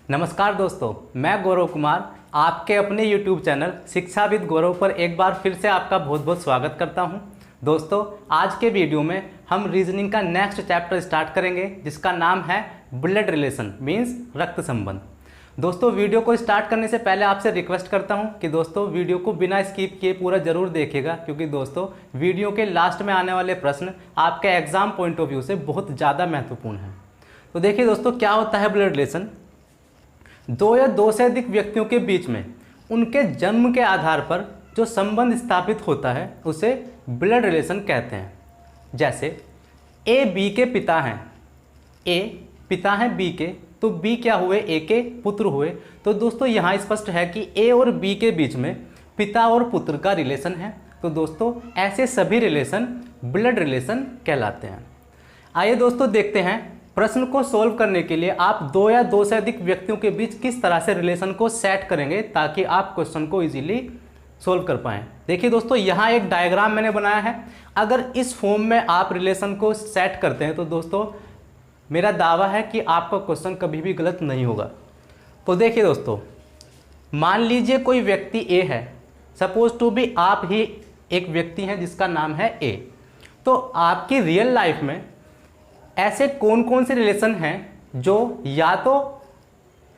नमस्कार दोस्तों, मैं गौरव कुमार आपके अपने YouTube चैनल शिक्षा विद गौरव पर एक बार फिर से आपका बहुत बहुत स्वागत करता हूं। दोस्तों, आज के वीडियो में हम रीजनिंग का नेक्स्ट चैप्टर स्टार्ट करेंगे जिसका नाम है ब्लड रिलेशन मीन्स रक्त संबंध। दोस्तों, वीडियो को स्टार्ट करने से पहले आपसे रिक्वेस्ट करता हूं कि दोस्तों वीडियो को बिना स्किप किए पूरा जरूर देखिएगा, क्योंकि दोस्तों वीडियो के लास्ट में आने वाले प्रश्न आपके एग्जाम पॉइंट ऑफ व्यू से बहुत ज़्यादा महत्वपूर्ण हैं। तो देखिए दोस्तों, क्या होता है ब्लड रिलेशन। दो या दो से अधिक व्यक्तियों के बीच में उनके जन्म के आधार पर जो संबंध स्थापित होता है उसे ब्लड रिलेशन कहते हैं। जैसे ए बी के पिता हैं, ए पिता हैं बी के, तो बी क्या हुए, ए के पुत्र हुए। तो दोस्तों यहाँ स्पष्ट है कि ए और बी के बीच में पिता और पुत्र का रिलेशन है। तो दोस्तों ऐसे सभी रिलेशन ब्लड रिलेशन कहलाते हैं। आइए दोस्तों देखते हैं प्रश्न को सोल्व करने के लिए आप दो या दो से अधिक व्यक्तियों के बीच किस तरह से रिलेशन को सेट करेंगे ताकि आप क्वेश्चन को इजीली सोल्व कर पाएं। देखिए दोस्तों, यहाँ एक डायग्राम मैंने बनाया है। अगर इस फॉर्म में आप रिलेशन को सेट करते हैं तो दोस्तों मेरा दावा है कि आपका क्वेश्चन कभी भी गलत नहीं होगा। तो देखिए दोस्तों, मान लीजिए कोई व्यक्ति ए है, सपोज टू बी आप ही एक व्यक्ति हैं जिसका नाम है ए। तो आपकी रियल लाइफ में ऐसे कौन कौन से रिलेशन हैं जो या तो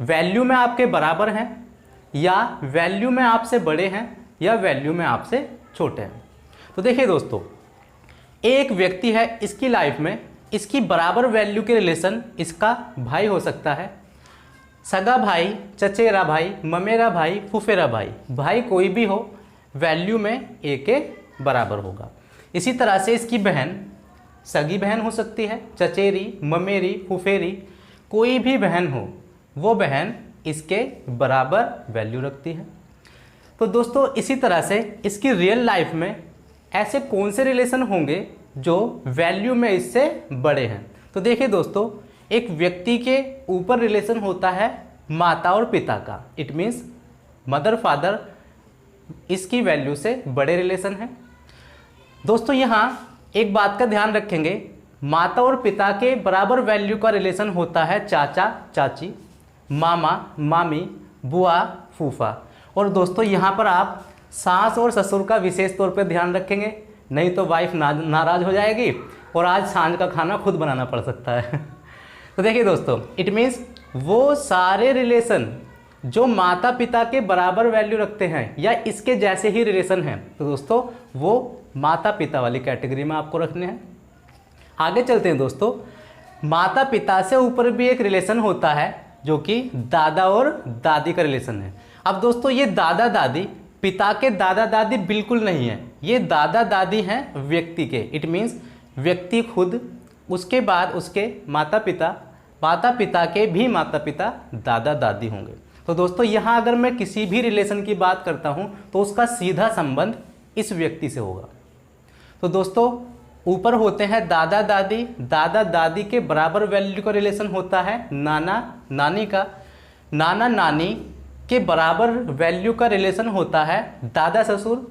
वैल्यू में आपके बराबर हैं, या वैल्यू में आपसे बड़े हैं, या वैल्यू में आपसे छोटे हैं। तो देखिए दोस्तों, एक व्यक्ति है, इसकी लाइफ में इसकी बराबर वैल्यू के रिलेशन इसका भाई हो सकता है, सगा भाई, चचेरा भाई, ममेरा भाई, फुफेरा भाई। भाई कोई भी हो, वैल्यू में ए के बराबर होगा। इसी तरह से इसकी बहन, सगी बहन हो सकती है, चचेरी, ममेरी, फुफेरी, कोई भी बहन हो वो बहन इसके बराबर वैल्यू रखती है। तो दोस्तों इसी तरह से इसकी रियल लाइफ में ऐसे कौन से रिलेशन होंगे जो वैल्यू में इससे बड़े हैं। तो देखिए दोस्तों, एक व्यक्ति के ऊपर रिलेशन होता है माता और पिता का, इट मीन्स मदर फादर इसकी वैल्यू से बड़े रिलेशन है। दोस्तों यहाँ एक बात का ध्यान रखेंगे, माता और पिता के बराबर वैल्यू का रिलेशन होता है चाचा चाची, मामा मामी, बुआ फूफा। और दोस्तों यहाँ पर आप सास और ससुर का विशेष तौर पर ध्यान रखेंगे, नहीं तो वाइफ नाराज़ हो जाएगी और आज सांझ का खाना खुद बनाना पड़ सकता है। तो देखिए दोस्तों, इट मीन्स वो सारे रिलेशन जो माता पिता के बराबर वैल्यू रखते हैं या इसके जैसे ही रिलेशन हैं, तो दोस्तों वो माता पिता वाली कैटेगरी में आपको रखने हैं। आगे चलते हैं दोस्तों, माता पिता से ऊपर भी एक रिलेशन होता है जो कि दादा और दादी का रिलेशन है। अब दोस्तों ये दादा दादी पिता के दादा दादी बिल्कुल नहीं है, ये दादा दादी हैं व्यक्ति के। इट मीन्स व्यक्ति खुद, उसके बाद उसके माता पिता के भी माता पिता दादा दादी होंगे। तो दोस्तों यहाँ अगर मैं किसी भी रिलेशन की बात करता हूँ तो उसका सीधा संबंध इस व्यक्ति से होगा। तो दोस्तों ऊपर होते हैं दादा दादी, दादा दादी के बराबर वैल्यू का रिलेशन होता है नाना नानी का, नाना नानी के बराबर वैल्यू का रिलेशन होता है दादा ससुर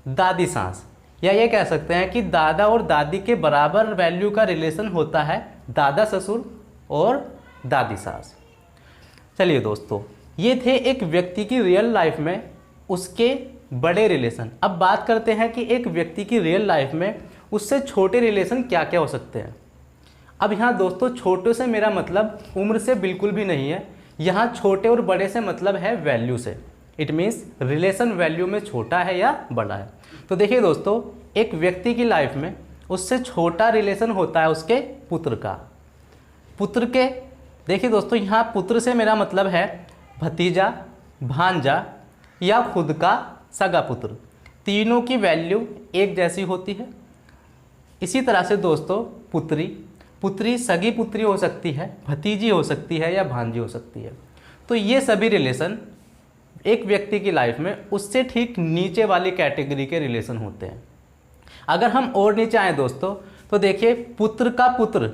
दादी सास, या ये कह सकते हैं कि दादा और दादी के बराबर वैल्यू का रिलेशन होता है दादा ससुर और दादी सास। चलिए दोस्तों, ये थे एक व्यक्ति की रियल लाइफ में उसके बड़े रिलेशन। अब बात करते हैं कि एक व्यक्ति की रियल लाइफ में उससे छोटे रिलेशन क्या क्या हो सकते हैं। अब यहाँ दोस्तों छोटे से मेरा मतलब उम्र से बिल्कुल भी नहीं है, यहाँ छोटे और बड़े से मतलब है वैल्यू से। इट मीन्स रिलेशन वैल्यू में छोटा है या बड़ा है। तो देखिए दोस्तों, एक व्यक्ति की लाइफ में उससे छोटा रिलेशन होता है उसके पुत्र का। पुत्र के, देखिए दोस्तों यहाँ पुत्र से मेरा मतलब है भतीजा, भांजा या खुद का सगा पुत्र, तीनों की वैल्यू एक जैसी होती है। इसी तरह से दोस्तों पुत्री सगी पुत्री हो सकती है, भतीजी हो सकती है या भांजी हो सकती है। तो ये सभी रिलेशन एक व्यक्ति की लाइफ में उससे ठीक नीचे वाली कैटेगरी के रिलेशन होते हैं। अगर हम और नीचे आए दोस्तों तो देखिए पुत्र का पुत्र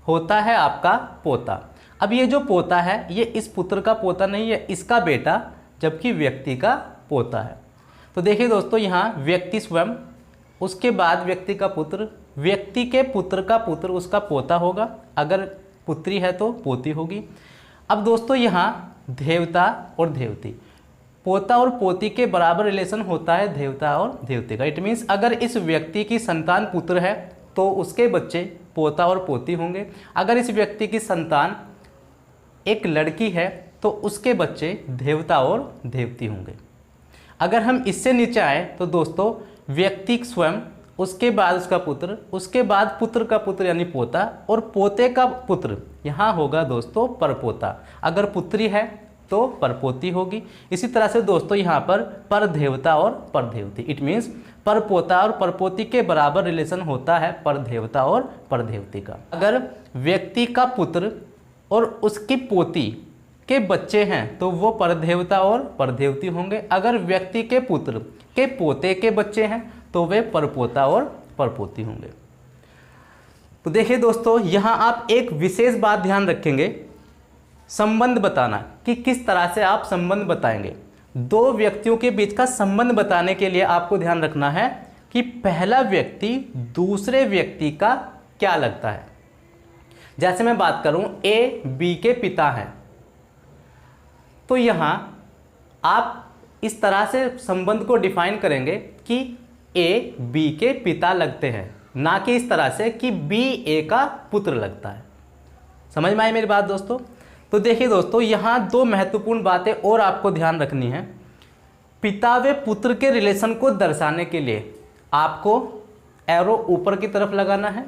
होता है आपका पोता। अब ये जो पोता है ये इस पुत्र का पोता नहीं है, इसका बेटा, जबकि व्यक्ति का पोता है। तो देखिए दोस्तों यहाँ व्यक्ति स्वयं, उसके बाद व्यक्ति का पुत्र, व्यक्ति के पुत्र का पुत्र उसका पोता होगा, अगर पुत्री है तो पोती होगी। अब दोस्तों यहाँ देवता और देवती, पोता और पोती के बराबर रिलेशन होता है देवता और देवती का। इट मीन्स अगर इस व्यक्ति की संतान पुत्र है तो उसके बच्चे पोता और पोती होंगे। अगर इस व्यक्ति की संतान एक लड़की है तो उसके बच्चे देवता और देवती होंगे। अगर हम इससे नीचे आए तो दोस्तों व्यक्ति स्वयं, उसके बाद उसका पुत्र, उसके बाद पुत्र का पुत्र यानी पोता, और पोते का पुत्र यहाँ होगा दोस्तों परपोता। अगर पुत्री है तो परपोती होगी। इसी तरह से दोस्तों यहाँ पर परदेवता और परदेवती। इट मीन्स परपोता और परपोती के बराबर रिलेशन होता है परदेवता और परदेवती का। अगर व्यक्ति का पुत्र और उसकी पोती के बच्चे हैं तो वो परदेवता और परदेवती होंगे। अगर व्यक्ति के पुत्र के पोते के बच्चे हैं तो वे परपोता और परपोती होंगे। तो देखिए दोस्तों, यहाँ आप एक विशेष बात ध्यान रखेंगे, संबंध बताना, कि किस तरह से आप संबंध बताएंगे। दो व्यक्तियों के बीच का संबंध बताने के लिए आपको ध्यान रखना है कि पहला व्यक्ति दूसरे व्यक्ति का क्या लगता है। जैसे मैं बात करूं ए बी के पिता हैं, तो यहाँ आप इस तरह से संबंध को डिफाइन करेंगे कि ए बी के पिता लगते हैं, ना कि इस तरह से कि बी ए का पुत्र लगता है। समझ में आई मेरी बात दोस्तों? तो देखिए दोस्तों, यहाँ दो महत्वपूर्ण बातें और आपको ध्यान रखनी है। पिता व पुत्र के रिलेशन को दर्शाने के लिए आपको एरो ऊपर की तरफ लगाना है।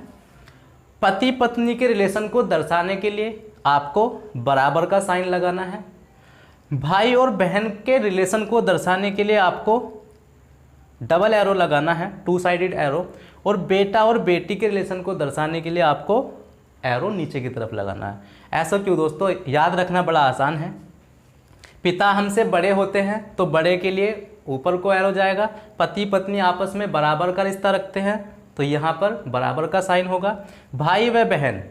पति पत्नी के रिलेशन को दर्शाने के लिए आपको बराबर का साइन लगाना है। भाई और बहन के रिलेशन को दर्शाने के लिए आपको डबल एरो लगाना है, टू साइडेड एरो। और बेटा और बेटी के रिलेशन को दर्शाने के लिए आपको एरो नीचे की तरफ लगाना है। ऐसा क्यों दोस्तों? याद रखना बड़ा आसान है। पिता हमसे बड़े होते हैं तो बड़े के लिए ऊपर को एरो जाएगा। पति पत्नी आपस में बराबर का रिश्ता रखते हैं तो यहाँ पर बराबर का साइन होगा। भाई व बहन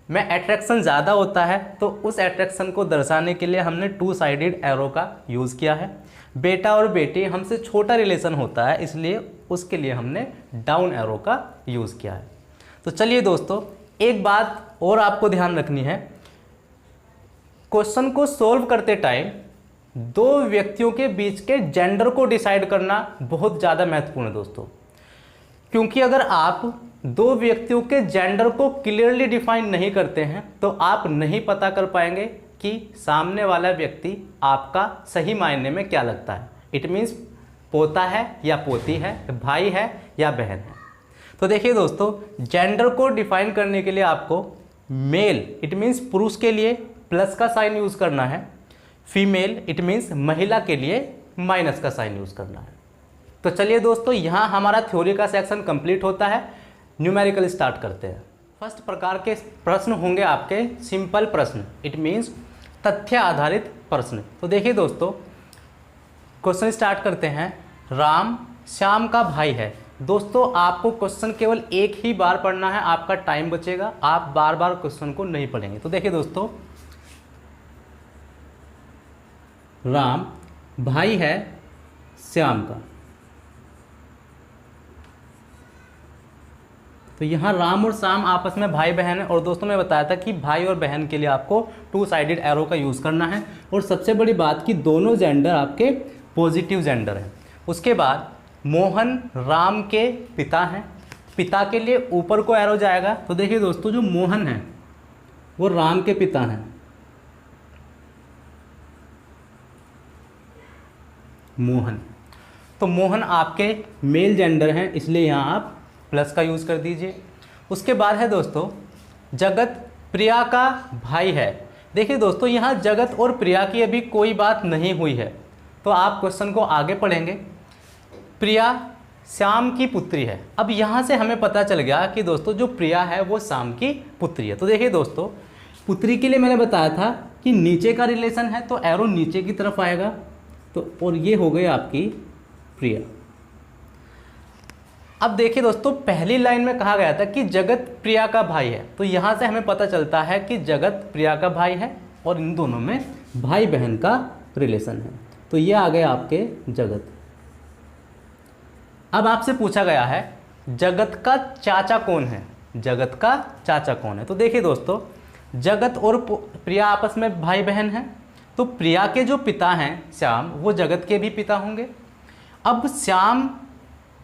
में अट्रैक्शन ज़्यादा होता है तो उस अट्रैक्शन को दर्शाने के लिए हमने टू साइडेड एरो का यूज़ किया है। बेटा और बेटी हमसे छोटा रिलेशन होता है, इसलिए उसके लिए हमने डाउन एरो का यूज़ किया है। तो चलिए दोस्तों, एक बात और आपको ध्यान रखनी है। क्वेश्चन को सॉल्व करते टाइम दो व्यक्तियों के बीच के जेंडर को डिसाइड करना बहुत ज़्यादा महत्वपूर्ण है दोस्तों, क्योंकि अगर आप दो व्यक्तियों के जेंडर को क्लियरली डिफाइन नहीं करते हैं तो आप नहीं पता कर पाएंगे कि सामने वाला व्यक्ति आपका सही मायने में क्या लगता है। इट मीन्स पोता है या पोती है, भाई है या बहन है। तो देखिए दोस्तों, जेंडर को डिफाइन करने के लिए आपको मेल इट मीन्स पुरुष के लिए प्लस का साइन यूज़ करना है, फीमेल इट मीन्स महिला के लिए माइनस का साइन यूज़ करना है। तो चलिए दोस्तों, यहाँ हमारा थ्योरी का सेक्शन कंप्लीट होता है। न्यूमेरिकल स्टार्ट करते हैं। फर्स्ट प्रकार के प्रश्न होंगे आपके सिंपल प्रश्न, इट मीन्स तथ्य आधारित प्रश्न। तो देखिए दोस्तों, क्वेश्चन स्टार्ट करते हैं। राम श्याम का भाई है। दोस्तों, आपको क्वेश्चन केवल एक ही बार पढ़ना है, आपका टाइम बचेगा, आप बार बार क्वेश्चन को नहीं पढ़ेंगे। तो देखिए दोस्तों, राम भाई है श्याम का। तो यहाँ राम और श्याम आपस में भाई बहन है। और दोस्तों, मैं बताया था कि भाई और बहन के लिए आपको टू साइडेड एरो का यूज़ करना है। और सबसे बड़ी बात कि दोनों जेंडर आपके पॉजिटिव जेंडर हैं। उसके बाद मोहन राम के पिता हैं। पिता के लिए ऊपर को एरो जाएगा। तो देखिए दोस्तों, जो मोहन है वो राम के पिता हैं। मोहन, तो मोहन आपके मेल जेंडर हैं, इसलिए यहाँ आप प्लस का यूज़ कर दीजिए। उसके बाद है दोस्तों, जगत प्रिया का भाई है। देखिए दोस्तों, यहाँ जगत और प्रिया की अभी कोई बात नहीं हुई है, तो आप क्वेश्चन को आगे पढ़ेंगे। प्रिया श्याम की पुत्री है। अब यहाँ से हमें पता चल गया कि दोस्तों जो प्रिया है वो श्याम की पुत्री है। तो देखिए दोस्तों, पुत्री के लिए मैंने बताया था कि नीचे का रिलेशन है तो एरो नीचे की तरफ आएगा। तो और ये हो गई आपकी प्रिया। अब देखिए दोस्तों, पहली लाइन में कहा गया था कि जगत प्रिया का भाई है, तो यहाँ से हमें पता चलता है कि जगत प्रिया का भाई है और इन दोनों में भाई बहन का रिलेशन है। तो ये आ गए आपके जगत। अब आपसे पूछा गया है जगत का चाचा कौन है, जगत का चाचा कौन है। तो देखिए दोस्तों, जगत और प्रिया आपस में भाई बहन हैं, तो प्रिया के जो पिता हैं श्याम, वो जगत के भी पिता होंगे। अब श्याम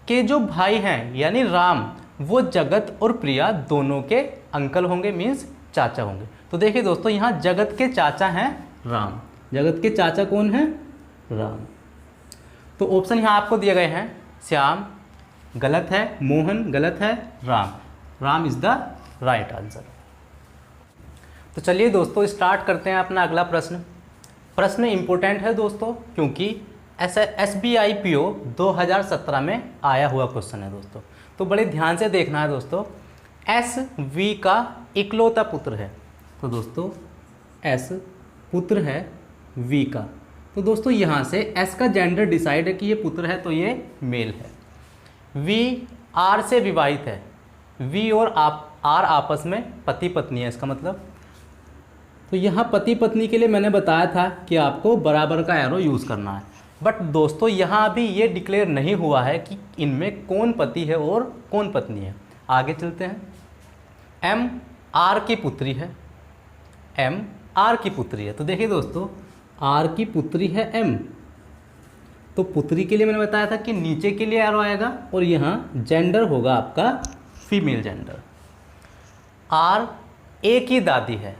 के जो भाई हैं यानी राम, वो जगत और प्रिया दोनों के अंकल होंगे, मीन्स चाचा होंगे। तो देखिए दोस्तों, यहाँ जगत के चाचा हैं राम, जगत के चाचा कौन हैं? राम। तो ऑप्शन यहाँ आपको दिए गए हैं, श्याम गलत है, मोहन गलत है, Ram is the right answer. तो चलिए दोस्तों स्टार्ट करते हैं अपना अगला प्रश्न। प्रश्न इंपॉर्टेंट है दोस्तों, क्योंकि SBI PO 2017 में आया हुआ क्वेश्चन है दोस्तों, तो बड़े ध्यान से देखना है दोस्तों। SV का इकलौता पुत्र है, तो दोस्तों S पुत्र है V का, तो दोस्तों यहाँ से S का जेंडर डिसाइड है कि ये पुत्र है, तो ये मेल है। V R से विवाहित है, V और R आपस में पति पत्नी है, इसका मतलब। तो यहाँ पति पत्नी के लिए मैंने बताया था कि आपको बराबर का एरो यूज़ करना है, बट दोस्तों यहाँ अभी ये डिक्लेयर नहीं हुआ है कि इनमें कौन पति है और कौन पत्नी है। आगे चलते हैं। M R की पुत्री है, M R की पुत्री है, तो देखिए दोस्तों R की पुत्री है M, तो पुत्री के लिए मैंने बताया था कि नीचे के लिए एरो आएगा और यहाँ जेंडर होगा आपका फीमेल जेंडर। R A की दादी है,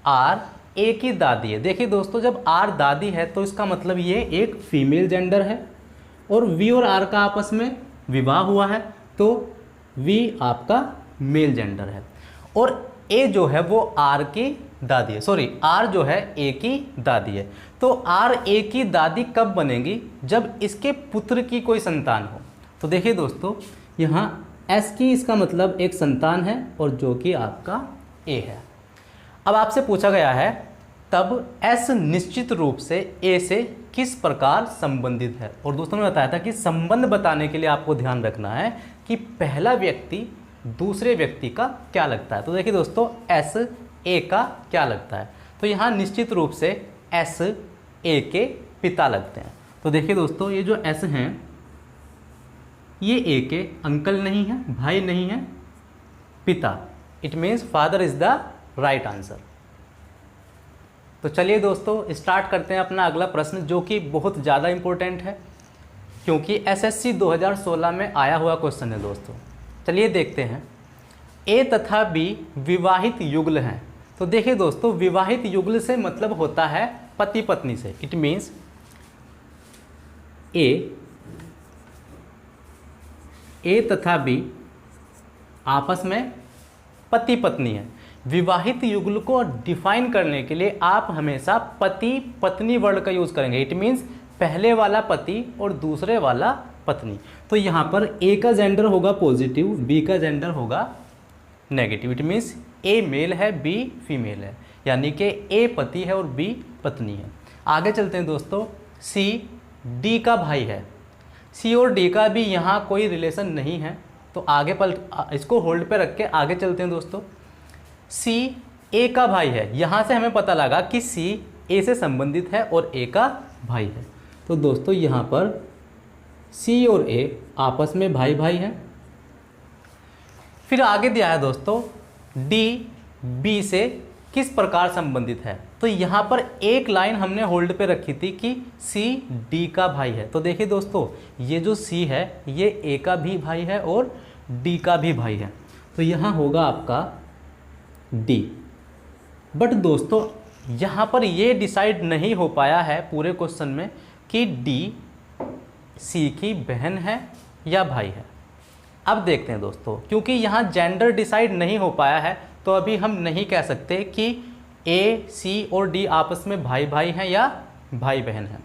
R A की दादी है। देखिए दोस्तों, जब R दादी है तो इसका मतलब ये एक फीमेल जेंडर है, और V और R का आपस में विवाह हुआ है, तो V आपका मेल जेंडर है। और A जो है वो R की दादी है, सॉरी R जो है A की दादी है। तो R A की दादी कब बनेगी? जब इसके पुत्र की कोई संतान हो। तो देखिए दोस्तों, यहाँ S की इसका मतलब एक संतान है, और जो कि आपका A है। अब आपसे पूछा गया है, तब S निश्चित रूप से A से किस प्रकार संबंधित है। और दोस्तों ने बताया था कि संबंध बताने के लिए आपको ध्यान रखना है कि पहला व्यक्ति दूसरे व्यक्ति का क्या लगता है। तो देखिए दोस्तों, S A का क्या लगता है, तो यहाँ निश्चित रूप से S A के पिता लगते हैं। तो देखिए दोस्तों, ये जो S हैं ये A के अंकल नहीं है, भाई नहीं है, पिता। It means father is the right answer. तो चलिए दोस्तों स्टार्ट करते हैं अपना अगला प्रश्न, जो कि बहुत ज़्यादा इंपॉर्टेंट है, क्योंकि SSC 2016 में आया हुआ क्वेश्चन है दोस्तों। चलिए देखते हैं। A तथा B विवाहित युगल हैं। तो देखिए दोस्तों, विवाहित युगल से मतलब होता है पति पत्नी से। इट मीन्स A तथा B आपस में पति पत्नी है। विवाहित युगल को डिफाइन करने के लिए आप हमेशा पति पत्नी वर्ड का यूज़ करेंगे। इट मीन्स पहले वाला पति और दूसरे वाला पत्नी। तो यहाँ पर A का जेंडर होगा पॉजिटिव, B का जेंडर होगा negative. It means A male है, B फीमेल है, यानी कि A पति है और B पत्नी है। आगे चलते हैं दोस्तों। C D का भाई है, C और D का भी यहाँ कोई रिलेशन नहीं है, तो आगे इसको होल्ड पे रख के आगे चलते हैं दोस्तों। C A का भाई है, यहाँ से हमें पता लगा कि C A से संबंधित है और A का भाई है। तो दोस्तों यहाँ पर C और A आपस में भाई भाई हैं। फिर आगे दिया है दोस्तों, D B से किस प्रकार संबंधित है। तो यहाँ पर एक लाइन हमने होल्ड पे रखी थी कि C D का भाई है। तो देखिए दोस्तों, ये जो C है ये A का भी भाई है और D का भी भाई है, तो यहाँ होगा आपका D। बट दोस्तों यहाँ पर ये डिसाइड नहीं हो पाया है पूरे क्वेश्चन में कि D C की बहन है या भाई है। अब देखते हैं दोस्तों, क्योंकि यहाँ जेंडर डिसाइड नहीं हो पाया है, तो अभी हम नहीं कह सकते कि A C और D आपस में भाई भाई हैं या भाई बहन हैं।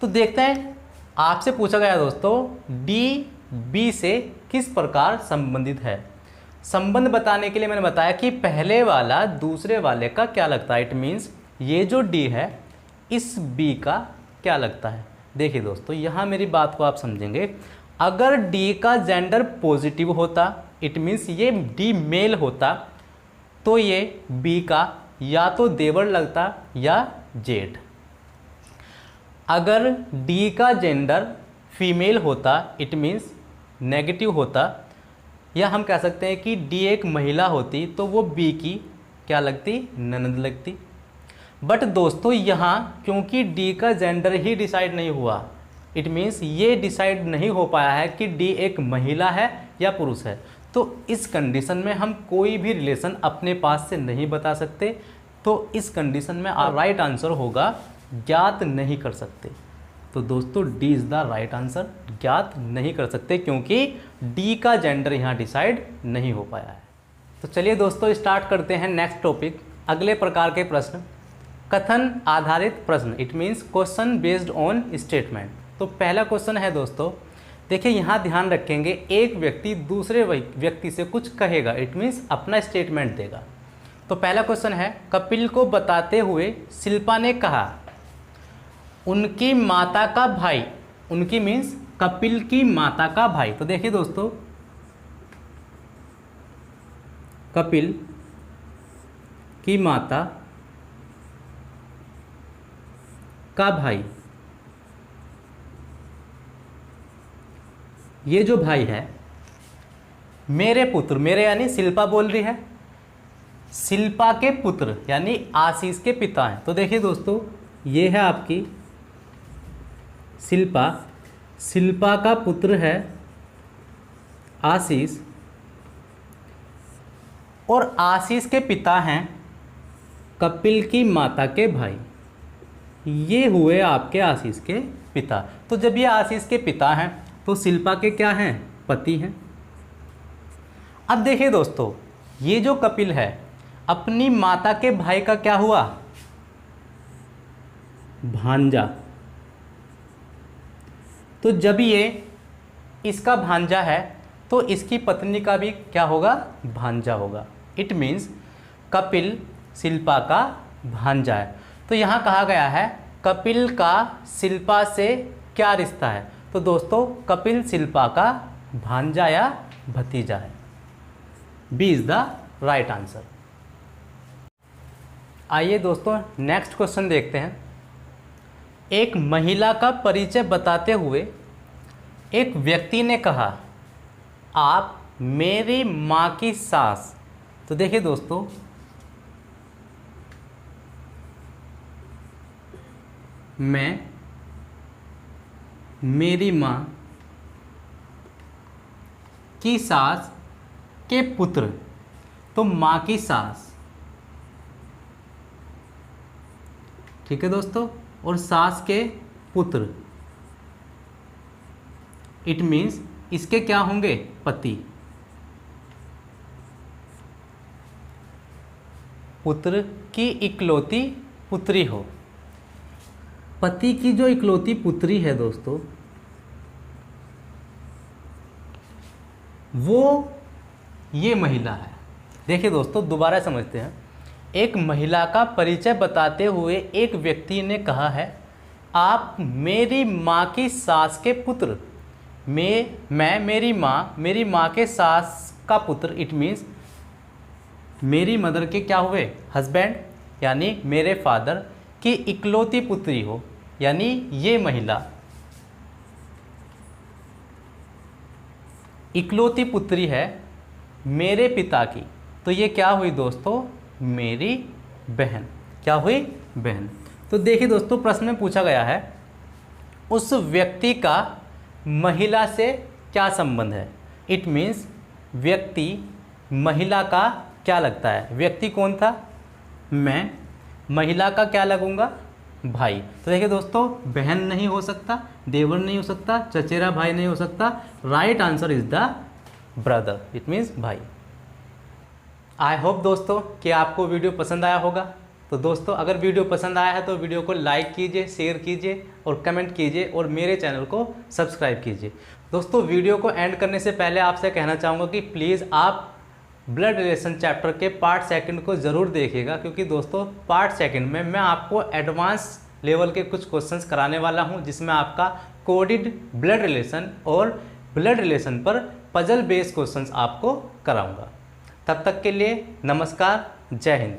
तो देखते हैं, आपसे पूछा गया दोस्तों D B से किस प्रकार संबंधित है। संबंध बताने के लिए मैंने बताया कि पहले वाला दूसरे वाले का क्या लगता है। इट मीन्स ये जो D है इस B का क्या लगता है। देखिए दोस्तों, यहाँ मेरी बात को आप समझेंगे। अगर D का जेंडर पॉजिटिव होता, इट मीन्स ये D मेल होता, तो ये B का या तो देवर लगता या जेठ। अगर D का जेंडर फीमेल होता, इट मीन्स नेगेटिव होता, या हम कह सकते हैं कि D एक महिला होती तो वो B की क्या लगती, ननद लगती। बट दोस्तों यहाँ क्योंकि डी का जेंडर ही डिसाइड नहीं हुआ, इट मीन्स ये डिसाइड नहीं हो पाया है कि डी एक महिला है या पुरुष है, तो इस कंडीशन में हम कोई भी रिलेशन अपने पास से नहीं बता सकते। तो इस कंडीशन में राइट आंसर होगा ज्ञात नहीं कर सकते। तो दोस्तों D is the right answer, ज्ञात नहीं कर सकते क्योंकि डी का जेंडर यहाँ डिसाइड नहीं हो पाया है। तो चलिए दोस्तों स्टार्ट करते हैं नेक्स्ट टॉपिक, अगले प्रकार के प्रश्न, कथन आधारित प्रश्न, it means question based on statement. तो पहला क्वेश्चन है दोस्तों, देखिए यहाँ ध्यान रखेंगे, एक व्यक्ति दूसरे व्यक्ति से कुछ कहेगा, इट मीन्स अपना स्टेटमेंट देगा। तो पहला क्वेश्चन है, कपिल को बताते हुए शिल्पा ने कहा उनकी माता का भाई, उनकी मीन्स कपिल की माता का भाई। तो देखिए दोस्तों, कपिल की माता का भाई, ये जो भाई है मेरे पुत्र, मेरे यानी शिल्पा बोल रही है, शिल्पा के पुत्र यानी आशीष के पिता हैं। तो देखिए दोस्तों, ये है आपकी शिल्पा, शिल्पा का पुत्र है आशीष, और आशीष के पिता हैं कपिल की माता के भाई। ये हुए आपके आशीष के पिता। तो जब ये आशीष के पिता हैं तो शिल्पा के क्या हैं, पति हैं। अब देखिए दोस्तों, ये जो कपिल है अपनी माता के भाई का क्या हुआ, भांजा। तो जब ये इसका भांजा है तो इसकी पत्नी का भी क्या होगा, भांजा होगा। इट मीन्स कपिल शिल्पा का भांजा है। तो यहाँ कहा गया है कपिल का शिल्पा से क्या रिश्ता है। तो दोस्तों कपिल शिल्पा का भांजा या भतीजा है। B is the right answer. आइए दोस्तों नेक्स्ट क्वेश्चन देखते हैं। एक महिला का परिचय बताते हुए एक व्यक्ति ने कहा आप मेरी माँ की सास। तो देखिए दोस्तों, मैं मेरी माँ की सास के पुत्र, तो माँ की सास, ठीक है दोस्तों, और सास के पुत्र, इट मीन्स इसके क्या होंगे, पति। पुत्र की इकलौती पुत्री हो, पति की जो इकलौती पुत्री है दोस्तों, वो ये महिला है। देखिए दोस्तों दोबारा समझते हैं। एक महिला का परिचय बताते हुए एक व्यक्ति ने कहा है आप मेरी माँ की सास के पुत्र, मैं मेरी माँ के सास का पुत्र, इट मीन्स मेरी मदर के क्या हुए, हस्बैंड यानी मेरे फादर की इकलौती पुत्री हो, यानी ये महिला इकलौती पुत्री है मेरे पिता की। तो ये क्या हुई दोस्तों, मेरी बहन। क्या हुई, बहन। तो देखिए दोस्तों प्रश्न में पूछा गया है उस व्यक्ति का महिला से क्या संबंध है। इट मीन्स व्यक्ति महिला का क्या लगता है, व्यक्ति कौन था, मैं, महिला का क्या लगूंगा, भाई। तो देखिए दोस्तों बहन नहीं हो सकता, देवर नहीं हो सकता, चचेरा भाई नहीं हो सकता, right answer is the brother, it means भाई। आई होप दोस्तों कि आपको वीडियो पसंद आया होगा। तो दोस्तों अगर वीडियो पसंद आया है तो वीडियो को लाइक कीजिए, शेयर कीजिए और कमेंट कीजिए और मेरे चैनल को सब्सक्राइब कीजिए। दोस्तों वीडियो को एंड करने से पहले आपसे कहना चाहूँगा कि प्लीज़ आप ब्लड रिलेशन चैप्टर के पार्ट सेकंड को ज़रूर देखिएगा, क्योंकि दोस्तों पार्ट सेकंड में मैं आपको एडवांस लेवल के कुछ क्वेश्चंस कराने वाला हूं, जिसमें आपका कोडिड ब्लड रिलेशन और ब्लड रिलेशन पर पजल बेस्ड क्वेश्चंस आपको कराऊंगा। तब तक के लिए नमस्कार, जय हिंद।